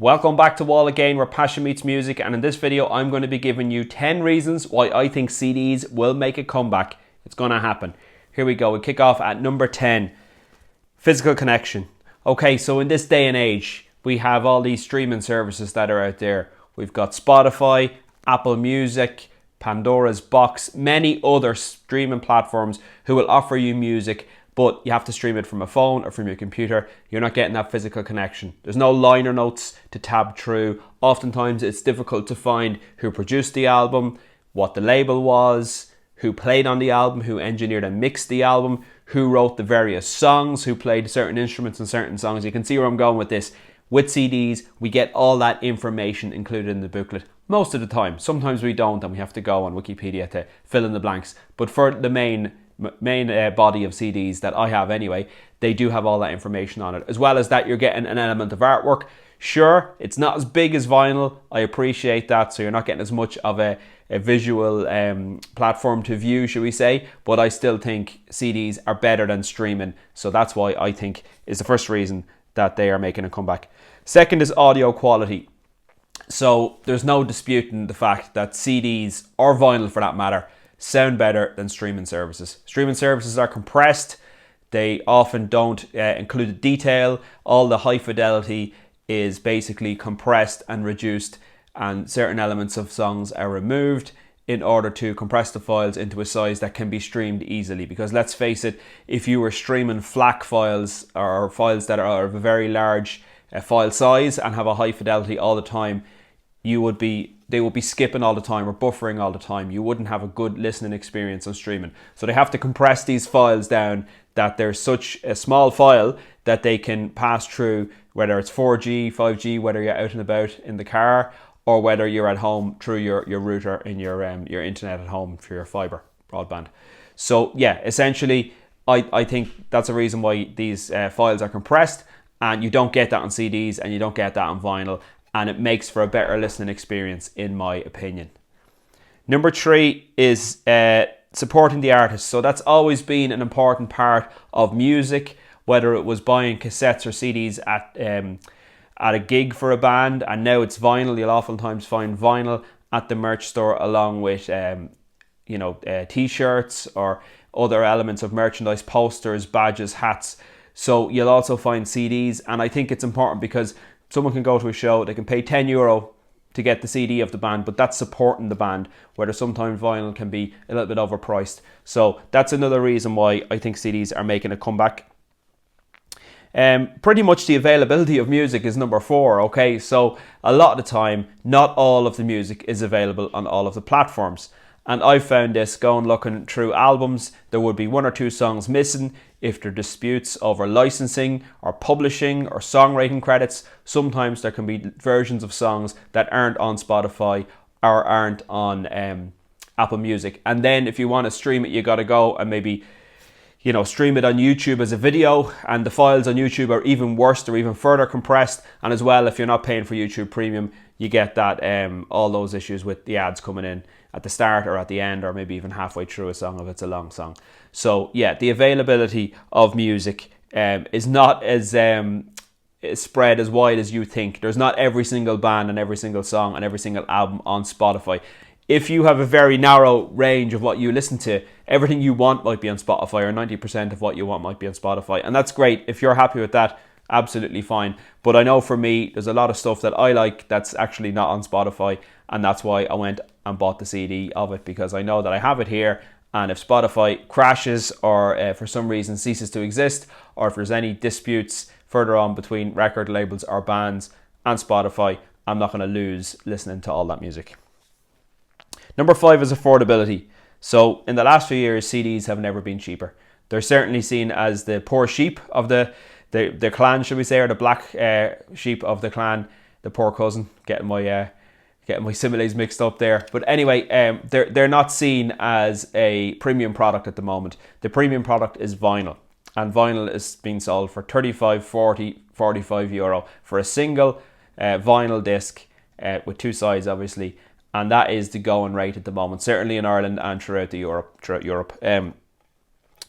Welcome back to Wall Again, where passion meets music, and in this video I'm going to be giving you 10 reasons why I think CDs will make a comeback. It's going to happen. Here we go. We kick off at number 10, physical connection. Okay, so in this day and age, we have all these streaming services that are out there. We've got Spotify, Apple Music, Pandora's Box, many other streaming platforms who will offer you music, but you have to stream it from a phone or from your computer. You're not getting that physical connection. There's no liner notes to tab through. Oftentimes it's difficult to find who produced the album, what the label was, who played on the album, who engineered and mixed the album, who wrote the various songs, who played certain instruments in certain songs. You can see where I'm going with this. With CDs, we get all that information included in the booklet most of the time. Sometimes we don't, and we have to go on Wikipedia to fill in the blanks. But for the main body of CDs that I have anyway, they do have all that information on it. As well as that, you're getting an element of artwork. Sure, it's not as big as vinyl. I appreciate that, so you're not getting as much of a visual platform to view, should we say, but I still think CDs are better than streaming, so that's why I think is the first reason that they are making a comeback. Second is audio quality. So there's no disputing the fact that CDs, or vinyl for that matter, sound better than streaming services. Streaming services are compressed. They often don't include the detail. All the high fidelity is basically compressed and reduced, and certain elements of songs are removed in order to compress the files into a size that can be streamed easily. Because let's face it, if you were streaming FLAC files or files that are of a very large file size and have a high fidelity all the time, they would be skipping all the time or buffering all the time. You wouldn't have a good listening experience on streaming. So they have to compress these files down that there's such a small file that they can pass through, whether it's 4G, 5G, whether you're out and about in the car, or whether you're at home through your router in your internet at home for your fiber broadband. So yeah, essentially, I think that's a reason why these files are compressed, and you don't get that on CDs and you don't get that on vinyl, and it makes for a better listening experience, in my opinion. Number 3 is supporting the artist. So that's always been an important part of music, whether it was buying cassettes or CDs at a gig for a band, and now it's vinyl. You'll oftentimes find vinyl at the merch store along with t-shirts or other elements of merchandise, posters, badges, hats. So you'll also find CDs, and I think it's important because someone can go to a show, they can pay €10 to get the CD of the band, but that's supporting the band, whereas sometimes vinyl can be a little bit overpriced. So that's another reason why I think CDs are making a comeback. Pretty much the availability of music is number 4, okay? So a lot of the time, not all of the music is available on all of the platforms. And I found this going looking through albums, there would be 1 or 2 songs missing if there are disputes over licensing or publishing or songwriting credits. Sometimes there can be versions of songs that aren't on Spotify or aren't on Apple Music. And then if you want to stream it, you got to go and maybe stream it on YouTube as a video, and the files on YouTube are even worse. They're even further compressed. And as well, if you're not paying for YouTube Premium, you get that all those issues with the ads coming in at the start or at the end, or maybe even halfway through a song if it's a long song. So yeah, the availability of music is not as spread as wide as you think. There's not every single band and every single song and every single album on Spotify. If you have a very narrow range of what you listen to, everything you want might be on Spotify, or 90% of what you want might be on Spotify. And that's great. If you're happy with that, absolutely fine. But I know for me, there's a lot of stuff that I like that's actually not on Spotify. And that's why I went and bought the CD of it, because I know that I have it here. And if Spotify crashes or for some reason ceases to exist, or if there's any disputes further on between record labels or bands and Spotify, I'm not going to lose listening to all that music. Number 5 is affordability. So in the last few years, CDs have never been cheaper. They're certainly seen as the poor sheep of the clan, should we say, or the black sheep of the clan, the poor cousin. Getting my similes mixed up there. But anyway, they're not seen as a premium product at the moment. The premium product is vinyl. And vinyl is being sold for 35, 40, 45 euro for a single vinyl disc with 2 sides, obviously. And that is the going rate at the moment, certainly in Ireland and throughout Europe.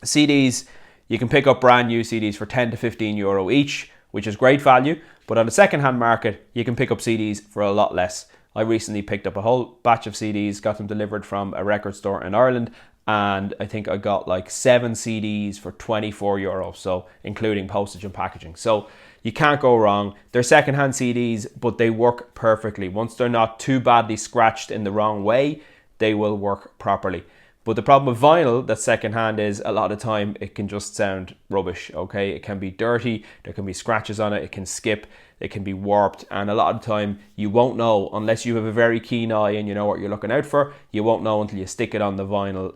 CDs, you can pick up brand new CDs for 10 to 15 euro each, which is great value. But on the second-hand market, you can pick up CDs for a lot less. I recently picked up a whole batch of CDs, got them delivered from a record store in Ireland, and I think I got like 7 CDs for €24, so including postage and packaging. So you can't go wrong. They're second-hand CDs, but they work perfectly. Once they're not too badly scratched in the wrong way, they will work properly. But the problem with vinyl that's secondhand is a lot of the time it can just sound rubbish, okay? It can be dirty, there can be scratches on it, it can skip, it can be warped, and a lot of the time you won't know unless you have a very keen eye and you know what you're looking out for. You won't know until you stick it on the vinyl,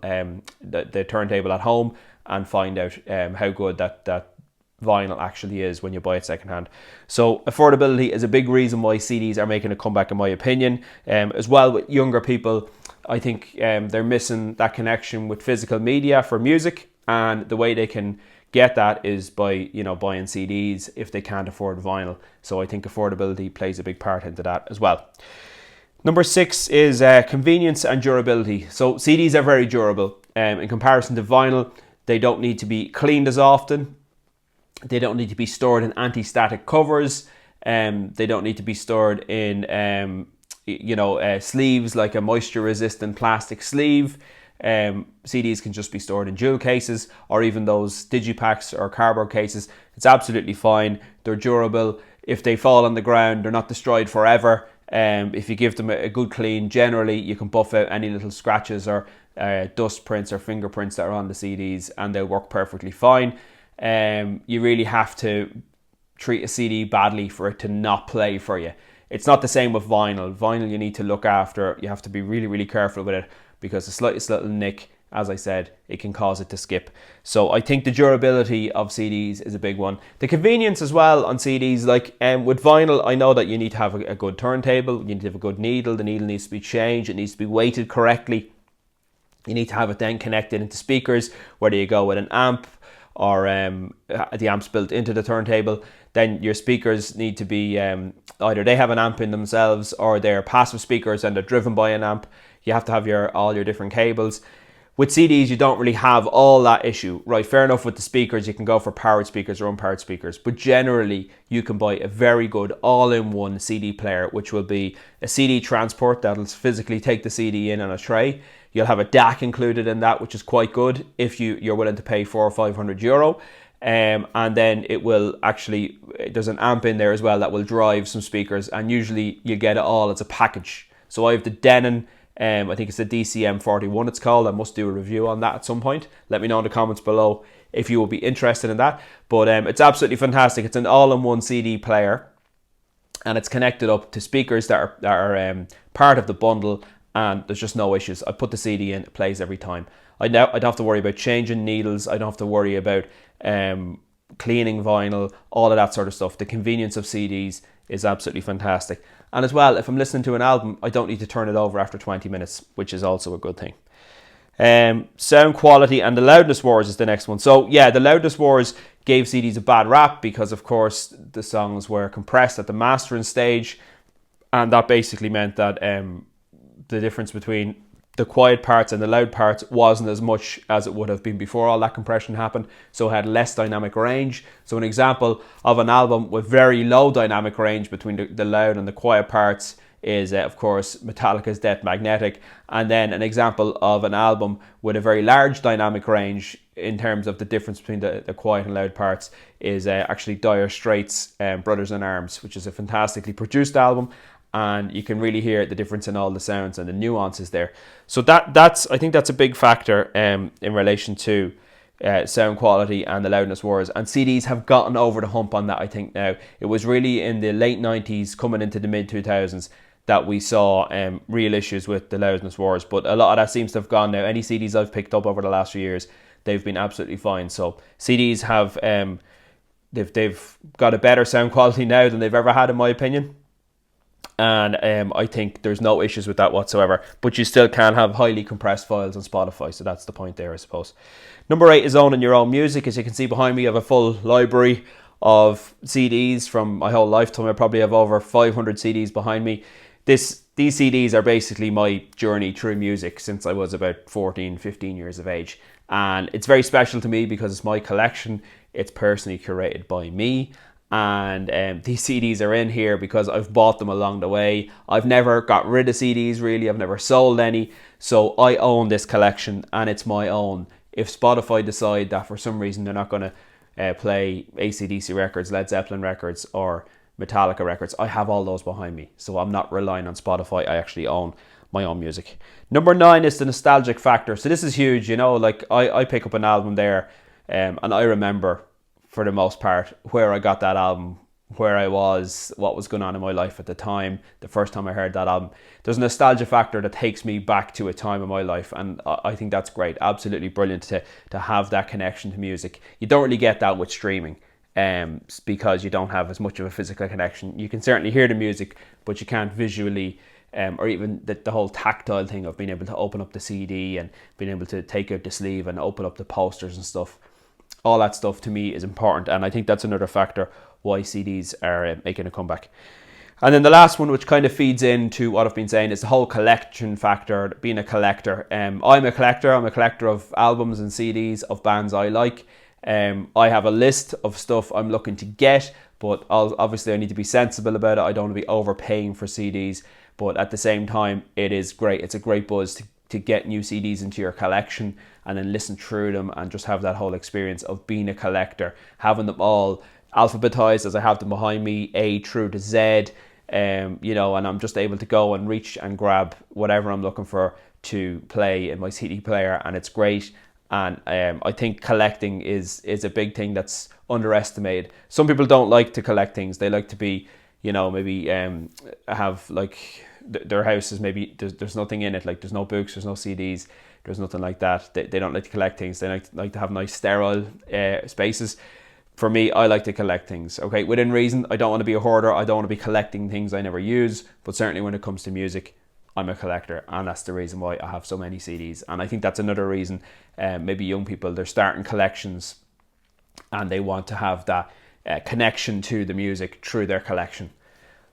the turntable at home, and find out how good that vinyl actually is when you buy it secondhand. So affordability is a big reason why CDs are making a comeback, in my opinion. As well with younger people, I think they're missing that connection with physical media for music, and the way they can get that is by buying CDs if they can't afford vinyl. So I think affordability plays a big part into that as well. Number 6 is convenience and durability. So CDs are very durable in comparison to vinyl. They don't need to be cleaned as often. They don't need to be stored in anti-static covers. They don't need to be stored in sleeves like a moisture-resistant plastic sleeve. CDs can just be stored in jewel cases, or even those digipacks or cardboard cases. It's absolutely fine. They're durable. If they fall on the ground, they're not destroyed forever. If you give them a good clean, generally you can buff out any little scratches or dust prints or fingerprints that are on the CDs, and they'll work perfectly fine. You really have to treat a CD badly for it to not play for you. It's not the same with vinyl. Vinyl you need to look after. You have to be really, really careful with it, because the slightest little nick, as I said, it can cause it to skip. So I think the durability of CDs is a big one. The convenience as well on CDs, like with vinyl, I know that you need to have a good turntable, you need to have a good needle, the needle needs to be changed, it needs to be weighted correctly. You need to have it then connected into speakers, whether you go with an amp or the amp's built into the turntable. Then your speakers need to be either they have an amp in themselves, or they're passive speakers and they're driven by an amp. You have to have all your different cables. With CDs, you don't really have all that issue, right? Fair enough with the speakers, you can go for powered speakers or unpowered speakers, but generally you can buy a very good all-in-one CD player, which will be a CD transport that'll physically take the CD in on a tray. You'll have a DAC included in that, which is quite good if you're willing to pay €400 or €500. And then it will actually, there's an amp in there as well that will drive some speakers, and usually you get it all as a package. So I have the Denon, I think it's the DCM41 it's called. I must do a review on that at some point. Let me know in the comments below if you will be interested in that. But it's absolutely fantastic. It's an all-in-one CD player, and it's connected up to speakers that are part of the bundle, and there's just no issues. I put the CD in, it plays every time. I don't have to worry about changing needles. I don't have to worry about cleaning vinyl, all of that sort of stuff. The convenience of CDs is absolutely fantastic. And as well, if I'm listening to an album, I don't need to turn it over after 20 minutes, which is also a good thing. Sound quality and the loudness wars is the next one. So yeah, the loudness wars gave CDs a bad rap because, of course, the songs were compressed at the mastering stage, and that basically meant that the difference between the quiet parts and the loud parts wasn't as much as it would have been before all that compression happened, so it had less dynamic range. So an example of an album with very low dynamic range between the loud and the quiet parts is, of course, Metallica's Death Magnetic. And then an example of an album with a very large dynamic range in terms of the difference between the quiet and loud parts is actually Dire Straits' Brothers in Arms, which is a fantastically produced album. And you can really hear the difference in all the sounds and the nuances there. So I think that's a big factor in relation to sound quality and the loudness wars. And CDs have gotten over the hump on that, I think, now. It was really in the late 90s, coming into the mid 2000s, that we saw real issues with the loudness wars. But a lot of that seems to have gone now. Any CDs I've picked up over the last few years, they've been absolutely fine. So CDs have they've got a better sound quality now than they've ever had, in my opinion. And I think there's no issues with that whatsoever. But you still can have highly compressed files on Spotify, so that's the point there, I suppose. Number 8 is owning your own music. As you can see behind me, I have a full library of CDs from my whole lifetime. I probably have over 500 CDs behind me. These CDs are basically my journey through music since I was about 14, 15 years of age. And it's very special to me because it's my collection. It's personally curated by me. and these CDs are in here because I've bought them along the way. I've never got rid of CDs really. I've never sold any. So I own this collection and it's my own. If Spotify decide that for some reason they're not going to play AC/DC records, Led Zeppelin records or Metallica records, I have all those behind me. So I'm not relying on Spotify. I actually own my own music. Number 9 is the nostalgic factor. So this is huge, you know, like I pick up an album there and I remember for the most part where I got that album, where I was, what was going on in my life at the time, the first time I heard that album. There's a nostalgia factor that takes me back to a time in my life, and I think that's great. Absolutely brilliant to have that connection to music. You don't really get that with streaming because you don't have as much of a physical connection. You can certainly hear the music, but you can't visually or even the whole tactile thing of being able to open up the CD and being able to take out the sleeve and open up the posters and stuff. All that stuff to me is important, and I think that's another factor why CDs are making a comeback. And then the last one, which kind of feeds into what I've been saying, is the whole collection factor, being a collector. I'm a collector. I'm a collector of albums and CDs of bands I like. I have a list of stuff I'm looking to get, but obviously I need to be sensible about it. I don't want to be overpaying for CDs, but at the same time, it is great. It's a great buzz to get new CDs into your collection and then listen through them and just have that whole experience of being a collector, having them all alphabetized as I have them behind me, A through to Z, you know, and I'm just able to go and reach and grab whatever I'm looking for to play in my CD player, and it's great. And I think collecting is a big thing that's underestimated. Some people don't like to collect things. They like to be, you know, maybe have like their house is maybe there's nothing in it, like there's no books, there's no CDs, there's nothing like that. They don't like to collect things. They like to have nice sterile spaces. For me, I like to collect things, okay, within reason. I don't want to be a hoarder. I don't want to be collecting things I never use, but certainly when it comes to music, I'm a collector, and that's the reason why I have so many CDs. And I think that's another reason maybe young people, they're starting collections and they want to have that connection to the music through their collection.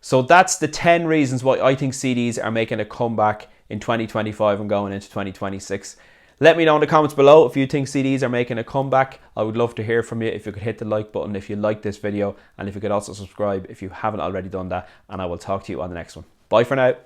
So that's the 10 reasons why I think CDs are making a comeback in 2025 and going into 2026. Let me know in the comments below if you think CDs are making a comeback. I would love to hear from you. If you could hit the like button if you like this video, and if you could also subscribe if you haven't already done that, and I will talk to you on the next one. Bye for now.